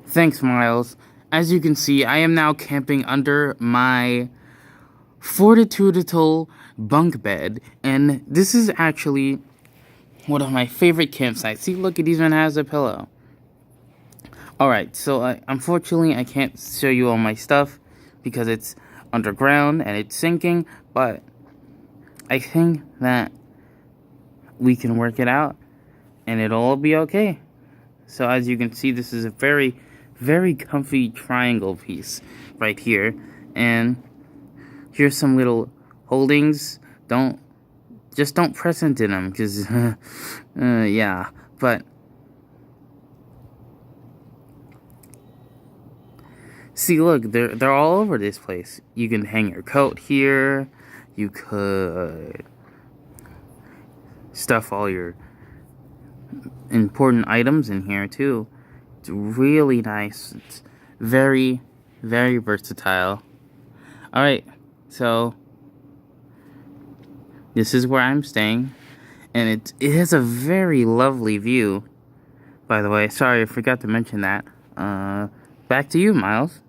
Thanks, Miles. As you can see, I am now camping under my fortitudinal bunk bed, and this is actually one of my favorite campsites. See, look, it even has a pillow. Alright, so unfortunately I can't show you all my stuff because it's underground and it's sinking, but I think that we can work it out and it'll all be okay. So as you can see, this is a very, very comfy triangle piece right here, and here's some little holdings. Just don't press into them, because yeah, but see, look, they're all over this place. You can hang your coat here. You could stuff all your important items in here too. It's really nice. It's very, very versatile. Alright, so this is where I'm staying, and it has a very lovely view, by the way. Sorry, I forgot to mention that. Back to you, Miles.